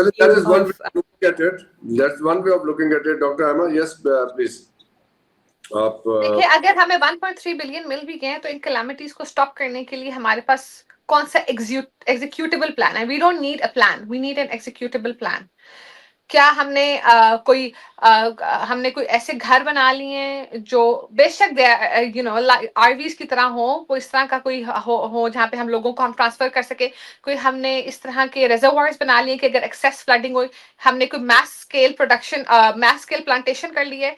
Well, that is one way of of looking at it. That's one way of looking at it. Dr. Aima, yes, please. आप देखिए, अगर हमें 1.3 billion मिल भी गए तो इन calamities को स्टॉप करने के लिए हमारे पास कौन सा एग्जीक्यूटेबल प्लान है? We don't need a plan, we need an executable plan. क्या हमने हमने कोई ऐसे घर बना लिए हैं जो बेशक आरवीज की तरह हो, कोई इस तरह का कोई हो जहाँ पे हम लोगों को हम ट्रांसफर कर सके? कोई हमने इस तरह के रिजर्वायर्स बना लिए कि अगर एक्सेस फ्लडिंग हो, हमने कोई मैस स्केल प्लांटेशन कर लिए?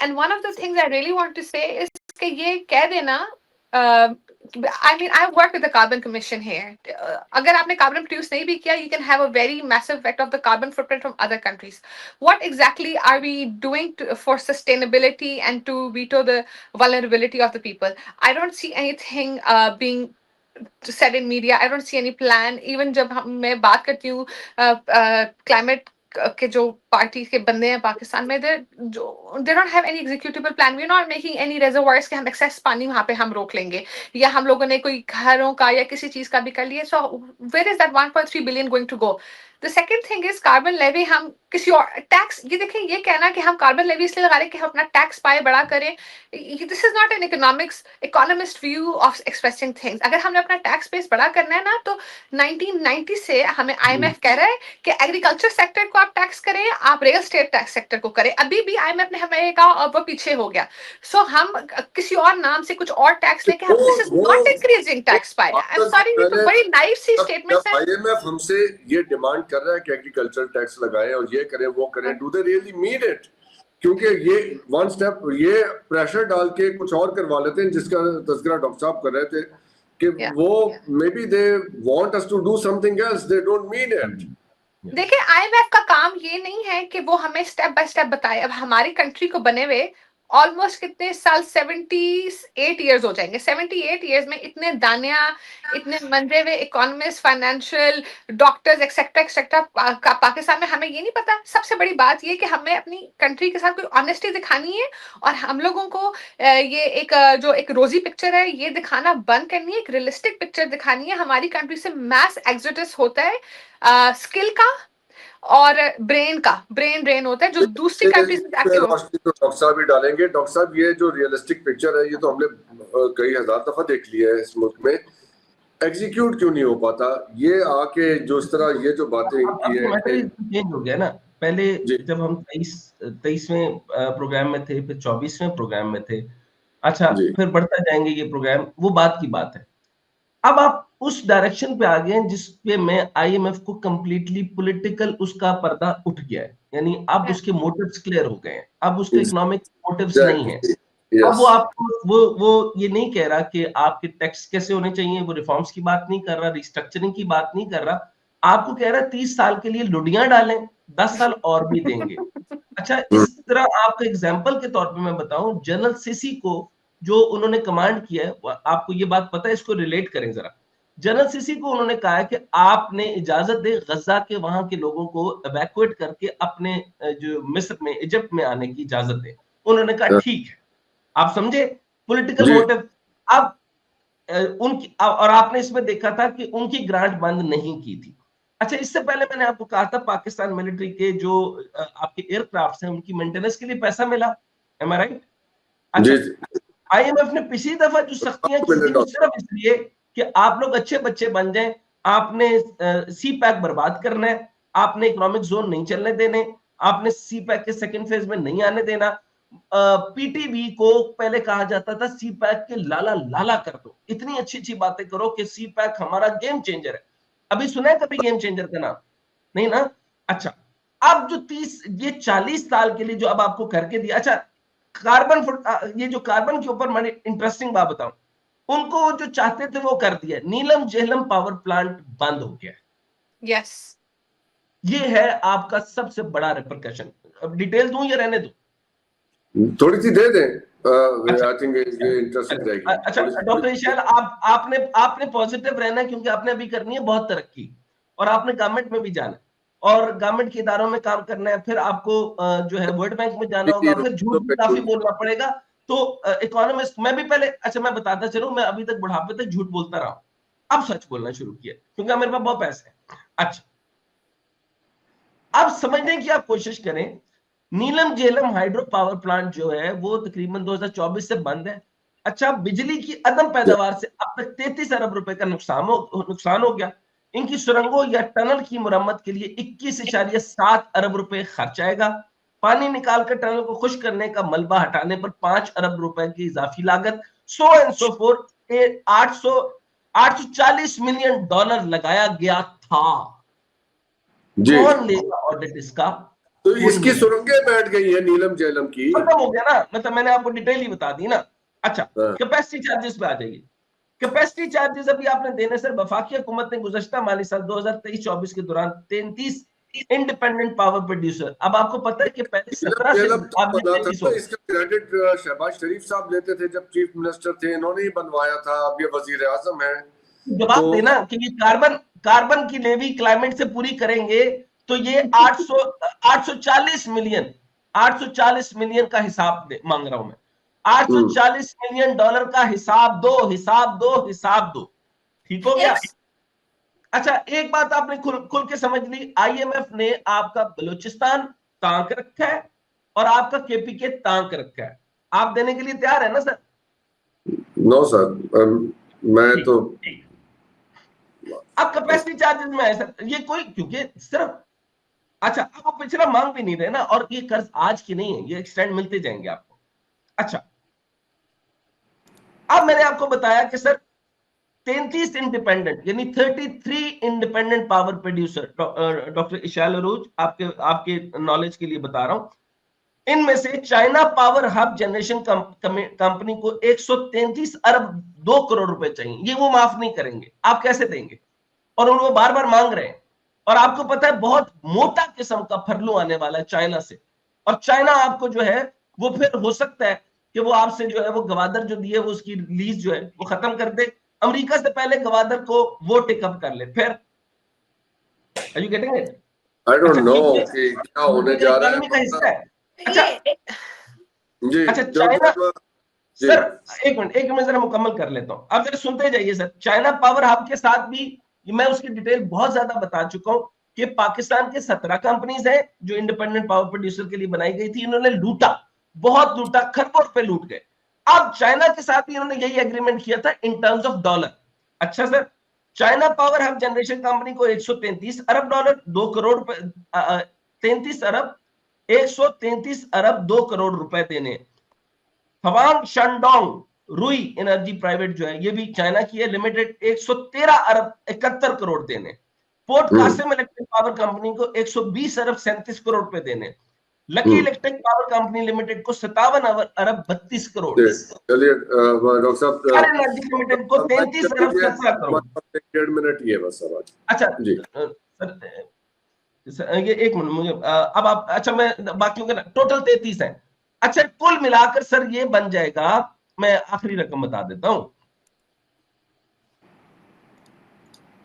And one of the things I really want to say is कि ये कह देना, I mean, I work with the Carbon Commission here. अगर आपने carbon produce नहीं भी किया, you can have a very massive effect of the carbon footprint from other countries. What exactly are we doing for sustainability and to veto the vulnerability of the people? I don't see anything being said in media. I don't see any plan. Even जब मैं बात करती हूँ climate के जो party के बंदे हैं पाकिस्तान में, they don't have any executable plan. We are not making any reservoirs के हम एक्सेस पानी वहां पे हम रोक लेंगे, या हम लोगों ने कोई घरों का या किसी चीज का भी कर लिया। So where is that 1.3 billion going to go? The second thing is carbon levy. हम किसी और टैक्स, ये देखें, ये कहना कि हम कार्बन लेवी इसलिए लगा रहे हैं कि हम अपना टैक्स पाए बड़ा करें, this is not an economist view of expressing things. अगर हमने अपना टैक्स बेस बड़ा करना है ना, तो 1990 से हमें IMF कह रहा है कि एग्रीकल्चर सेक्टर को आप टैक्स करें, आप रियल एस्टेट टैक्स सेक्टर को करें। अभी भी IMF ने हमें कहा और वो पीछे हो गया। सो हम किसी और नाम से कुछ और टैक्स लेके हम, this is not increasing tax पाए। आई एम सॉरी, ये तो बड़ी नाइव सी स्टेटमेंट्स है। IMF हमसे ये डिमांड कर रहा है कि एग्रीकल्चर टैक्स लगाएं और ये करें वो करें, do they really mean it? क्योंकि ये वन स्टेप ये प्रेशर डाल के कुछ और करवा लेते हैं, जिसका तज़किरा डॉक्टर साहब कर रहे थे कि वो maybe they want us to do something else, they don't mean it. देखिए, IMF का काम ये नहीं है कि वो हमें स्टेप बाय स्टेप बताए। अब हमारी कंट्री को बने हुए ऑलमोस्ट कितने साल, 78 ईयर्स हो जाएंगे। 78 ईयर्स में इतने दानिया, इतने मंजे हुए economist, financial doctors etcetera etcetera Pakistan में, हमें ये नहीं पता। सबसे बड़ी बात ये कि हमें अपनी कंट्री के साथ कोई ऑनेस्टी दिखानी है और हम लोगों को ये जो एक रोजी पिक्चर है ये दिखाना बंद करनी है, एक रियलिस्टिक पिक्चर दिखानी है। हमारी कंट्री से मैस एग्जोडस होता है स्किल का और ब्रेन ड्रेन होता है, जो दूसरी कंट्रीज में जाके हो। डॉक्टर साहब भी डालेंगे। डॉक्टर साहब, ये जो रियलिस्टिक पिक्चर है ये तो हमने कई हजार दफा देख लिया है इस मुल्क में, एग्जीक्यूट क्यों नहीं हो पाता? ये आके जो इस तरह ये जो बातें की है, चेंज हो गया ना। पहले जब हम 23वें प्रोग्राम में थे, फिर 24वें प्रोग्राम में थे, अच्छा फिर बढ़ता जाएंगे ये प्रोग्राम, वो बात की बात है। अब आप उस डायरेक्शन पे आ गए जिसपे मैं IMF को कंप्लीटली पॉलिटिकल उसका पर्दा उठ गया है, यानी अब उसके मोटिव्स क्लियर हो गए हैं, अब उसके इकोनॉमिक मोटिव्स नहीं है। अब वो आपको वो ये नहीं कह रहा कि आपके टैक्स कैसे होने चाहिए, वो रिफॉर्म्स की बात नहीं कर रहा, रिस्ट्रक्चरिंग की बात नहीं कर रहा, आपको कह रहा है 30 साल के लिए लुडियां डालें, 10 साल और भी देंगे। अच्छा, इस तरह आपका एग्जाम्पल के तौर पे मैं बताऊं, जनरल सीसी को जो उन्होंने कमांड किया है, आपको ये बात पता है, इसको रिलेट करें जरा। जनरल सीसी को उन्होंने कहा है कि आपने इजाजत दे गजा के वहां के लोगों को इवैक्यूएट करके अपने जो मिस्र में, इजिप्ट में आने की इजाजत दे। उन्होंने कहा ठीक है। आप समझे पॉलिटिकल मोटिव। अब उनकी, और आपने इसमें देखा था कि उनकी ग्रांट बंद नहीं की थी। अच्छा, इससे पहले मैंने आपको कहा था पाकिस्तान मिलिट्री के जो आपके एयरक्राफ्ट हैं उनकी मेंटेनेंस के लिए पैसा मिला, एम आई राइट? अच्छा, IMF ने पिछली दफा जो सख्तियां की थी वो सिर्फ इसलिए कि आप लोग अच्छे बच्चे बन जाएं, आपने सी पैक बर्बाद करना है, आपने इकोनॉमिक जोन नहीं चलने देने, आपने सी पैक के सेकंड फेज में नहीं आने देना। PTV को पहले कहा जाता था सी पैक के लाला लाला कर दो, इतनी अच्छी अच्छी बातें करो कि सी पैक हमारा गेम चेंजर है। अभी सुना है कभी गेम चेंजर का नाम? नहीं ना। अच्छा, अब जो 40 साल के लिए जो अब आपको करके दिया, अच्छा कार्बन ये जो कार्बन के ऊपर मैंने इंटरेस्टिंग बात बताऊं, उनको जो चाहते थे वो कर दिया। नीलम झेलम पावर प्लांट बंद हो गया। यस, ये है आपका सबसे बड़ा रिपरकशन। अब डिटेल दूं या रहने दूं? थोड़ी सी दे दें। आई थिंक ये इंटरेस्टिंग रहेगी। अच्छा डॉक्टर इशाल, आपने पॉजिटिव रहना है क्योंकि आपने अभी करनी है बहुत तरक्की, और आपने गवर्नमेंट में भी जाना और गवर्नमेंट के इदारों में काम करना है, फिर आपको जो है वर्ल्ड बैंक में जाना होगा, फिर झूठ भी काफी बोलना पड़ेगा। तो इकोनॉमिस्ट, मैं भी पहले, अच्छा मैं बताता चलूं, मैं अभी तक बुढ़ापे तक झूठ बोलता रहा हूं, अब सच बोलना शुरू किया क्योंकि मेरे पास बहुत पैसे हैं। अच्छा, अब समझने की आप कोशिश करें, नीलम झेलम हाइड्रो पावर प्लांट जो है वो तकरीबन 2024 से बंद है। अच्छा, बिजली की अदम पैदावार से अब तक 33 अरब रुपए का नुकसान हो गया। इनकी सुरंगों या टनल की मुरम्मत के लिए 21.7 अरब रुपए खर्च आएगा। पानी निकालकर टनल को खुश करने का मलबा हटाने पर 5 अरब रुपए की इजाफी लागत, so and so fourth, 840 million dollar लगाया गया था। कौन लेगा ऑडिट इसका? तो इसकी सुरंगें बैठ गई है नीलम झेलम की, खत्म हो गया ना, मतलब मैंने आपको डिटेल ही बता दी ना। अच्छा, कैपेसिटी चार्जेस पे आ जाइए। कैपेसिटी चार्जेस अभी आपने देने सर, वफाकी हुकूमत ने गुज़श्ता माली साल 2023-24 के दौरान 33 इंडिपेंडेंट पावर प्रोड्यूसर, अब आपको पता है कि पहले 17 से इसका क्रेडिट शहबाज शरीफ साहब लेते थे जब चीफ मिनिस्टर थे, इन्होंने ही बनवाया था, अब ये वजीर आजम है। जवाब देना कि ये कार्बन की लेवी क्लाइमेट से पूरी करेंगे तो ये 840 मिलियन का हिसाब मांग रहा हूं मैं, 840 मिलियन डॉलर का हिसाब दो। ठीक हो गया? अच्छा, एक बात आपने खुल के समझ ली, आईएमएफ ने आपका बलूचिस्तान तांक रखा है और आपका केपीके तांक रखा है। आप देने के लिए तैयार है ना सर? नो सर, मैं तो अब कैपेसिटी चार्जेस में है सर, ये कोई क्योंकि सिर्फ, अच्छा अब वो पिछड़ा मांग भी नहीं रहे ना, और ये कर्ज आज की नहीं है, ये एक्सटेंड मिलते जाएंगे आपको। अच्छा, अब मैंने आपको बताया कि सर 33 इंडिपेंडेंट यानी 33 independent power producer, doctor Ishal Arooj आपके नॉलेज के लिए बता रहा हूं, इनमें से China power hub generation company को 133 अरब 2 करोड़ रुपए चाहिए, ये वो माफ नहीं करेंगे। आप कैसे देंगे? और उनको बार बार मांग रहे हैं, और आपको पता है बहुत मोटा किस्म का फरलू आने वाला है चाइना से, और चाइना आपको जो है वो फिर हो सकता है कि वो आपसे जो है वो गवादर जो दिए वो उसकी लीज जो है वो खत्म कर दे, अमेरिका से पहले गवादर को वो टेकअप कर ले। फिर are you getting it? I don't know कि क्या होने जा रहा है। का हिस्सा है। अच्छा जी, अच्छा, चाइना सर, एक मिनट जरा मुकम्मल कर लेता हूं, अब जरा सुनते जाइए सर। चाइना पावर हब के साथ भी मैं उसकी डिटेल बहुत ज्यादा बता चुका हूं कि पाकिस्तान के 17 कंपनीज हैं जो इंडिपेंडेंट पावर प्रोड्यूसर के लिए बनाई गई थी, इन्होंने लूटा, बहुत लूटा, खरबों रुपए लूट गए। अब चाइना के साथ भी इन्होंने यही एग्रीमेंट किया था इन टर्म्स ऑफ डॉलर। अच्छा sir, China power hub generation company को 133 अरब डॉलर 2 करोड़ रुपए, 33 अरब 133 अरब 2 करोड़ रुपए देने। हवांग शंडोंग रुई एनर्जी प्राइवेट जो है ये भी चाइना की है, लिमिटेड 113 अरब 71 करोड़ देने। Port Qasim electric power company को 120 अरब 37 करोड़ रुपए देने। Lucky electric power company limited को 57 अरब 32 करोड़। चलिए डॉक्टर साहब, एनर्जी लिमिटेड को 33 अरब 17 करोड़। 1 मिनट ये बस सर। अच्छा जी सर, ये एक मिनट मुझे अब आप, अच्छा मैं बाकियों का टोटल 33 है। अच्छा, कुल मिलाकर सर ये बन जाएगा, मैं आखिरी रकम बता देता हूं,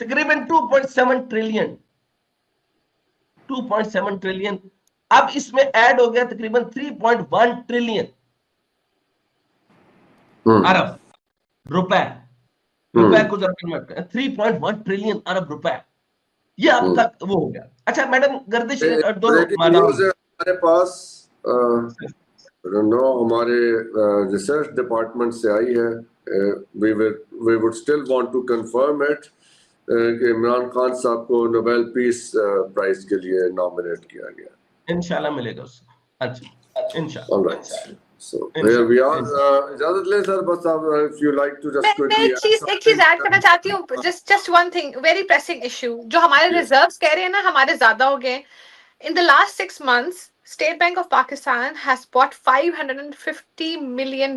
तकरीबन 2.7 ट्रिलियन। 2.7 ट्रिलियन, अब इसमें ऐड हो गया तकरीबन 3.1 ट्रिलियन अरब रुपए को जब कन्वर्ट करें 3.1 ट्रिलियन अरब रुपए, ये आपका वो हो गया। अच्छा मैडम गर्दिश दोनों हमारे पास हमारे रिसर्च डिपार्टमेंट से आई है, we would still want to confirm it कि इमरान खान साहब को नोबेल पीस प्राइज के लिए नॉमिनेट किया गया। इंशाल्लाह मिलेगा उसको। अच्छा इंशाल्लाह। Alright, so here we are। इजाजत लें सर, बस आप if you like to just quickly एक चीज ऐड करना चाहती हूँ, just one thing, very pressing issue, जो हमारे रिजर्व्स कह रहे हैं ना हमारे ज्यादा हो गए। In the last 6 months, State Bank of Pakistan has bought $550 million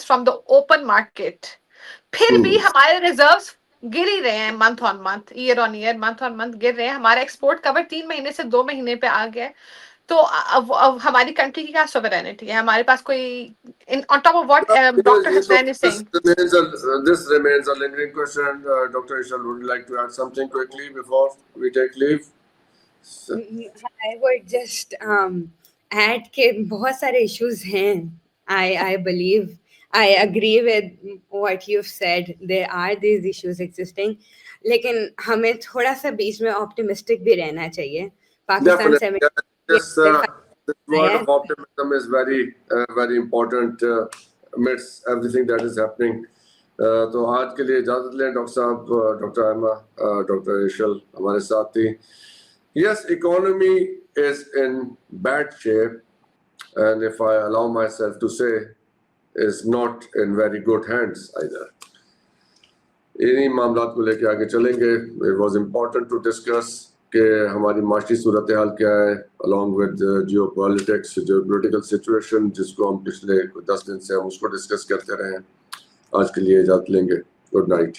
from the open market. फिर भी हमारे रिजर्व्स गिर ही रहे हैं, month on month, year on year, month on month गिर रहे हैं। हमारा एक्सपोर्ट कवर 3 महीने से 2 महीने पे आ गया। तो अब हमारी कंट्री की क्या सोवरेनिटी है? हमारे पास कोई on top of what Dr. Hasnain is saying? This remains a lingering question. Dr. Ishal, would you like to add something quickly before we take leave? I would just add कि बहुत सारे issues हैं. I believe, I agree with what you've said. There are these issues existing. लेकिन हमें थोड़ा सा बीच में optimistic भी रहना चाहिए. Pakistan This word of optimism is very important amidst everything that is happening. तो आज के लिए इजाजत लें डॉक्टर साहब, डॉक्टर आयमा, डॉक्टर इशल हमारे साथ थी. Yes, economy is in bad shape, and if I allow myself to say, is not in very good hands either. इन्हीं मामलात को लेके आगे चलेंगे. It was important to discuss कि हमारी माशी सूरत हाल क्या है, along with geopolitics, geopolitical situation, जिसको हम पिछले 10 दिन से हम उसको डिस्कस करते रहे हैं. आज के लिए इजाजत लेंगे. Good night.